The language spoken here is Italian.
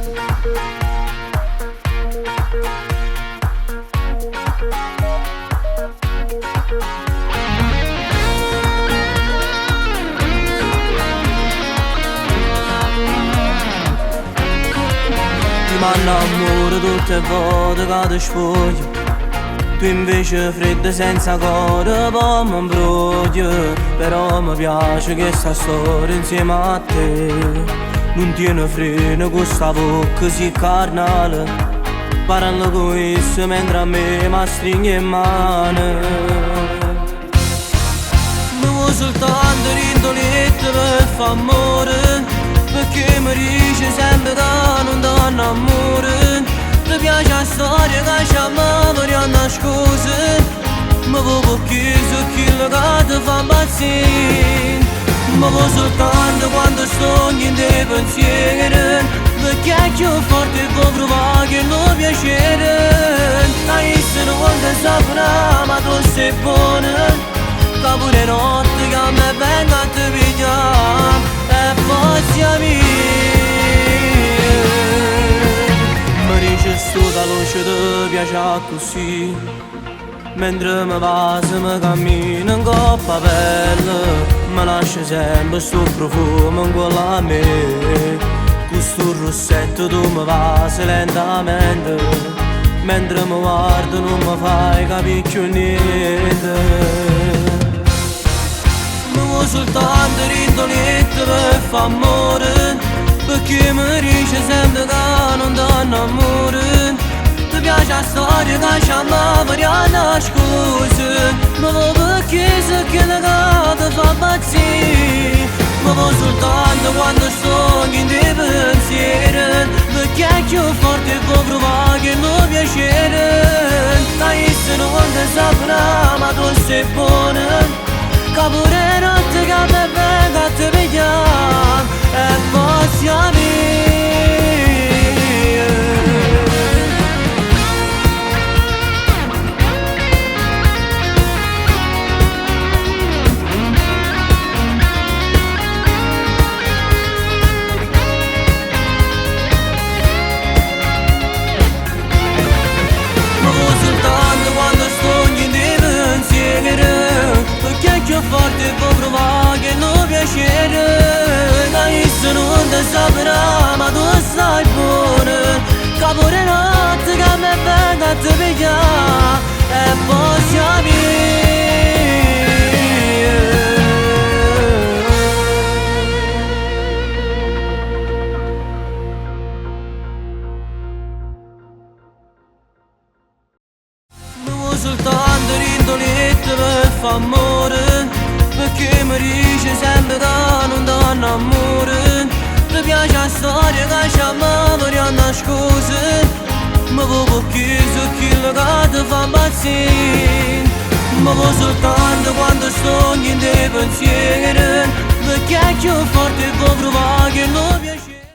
Mi innamoro tutte le volte che ti sfoglio, tu invece fredda senza cuore poi mi imbroglio. Però mi piace che sta storia insieme a te non tiene freno con sta bocca così carnale. Parlando con esso mentre a me mi stringe in mano. Mi vuoi soltanto rindolette per far amore, perché mi dice sempre che non ti innamori. Ti piace la storia che ci amavo per nascose, ma proprio chiuso quello che ti fa impazzire. Ma vuoi soltanto quando sogni in te pensieri, perché è più forte può provare che non piacere. Hai visto quando saprà ma tu sei buona, che pure notte che a me venga a te pigliare e poi amici. Mi dice sto da luce ti piace così, mentre mi passa mi cammino in coppa pelle. Mi lascia sempre sto profumo in quella a me, con sto rossetto tu mi passi lentamente, mentre mi guardo non mi fai capire più niente. Mi vuoi soltanto rindolette per far amore, perché mi dice sempre che non ti innamori. Ti piace la storia che ci amavo per nascose, ma perché se che la ti fa impazzire. Ma vuoi soltanto quando sogni in te pensieri, perché è più forte può provare che non piacere. Hai visto quando saprà ma tu sei buona, che pure notte che me venga a te pigliare e poi amici. Perché è più forte può provare che non piacere. Hai visto non ti saprà ma tu stai buona, che pure notte che me venga a te pigliare e poi amici. Mi vuoi soltanto rindolette per far amore, perché mi dice sempre che non ti innamori. Ti piace la storia che ci amavo per nascose, ma proprio chiuso quello che ti fa impazzire. Ma vuoi soltanto quando sogni in te pensieri, perché è più forte può provare che non piacere.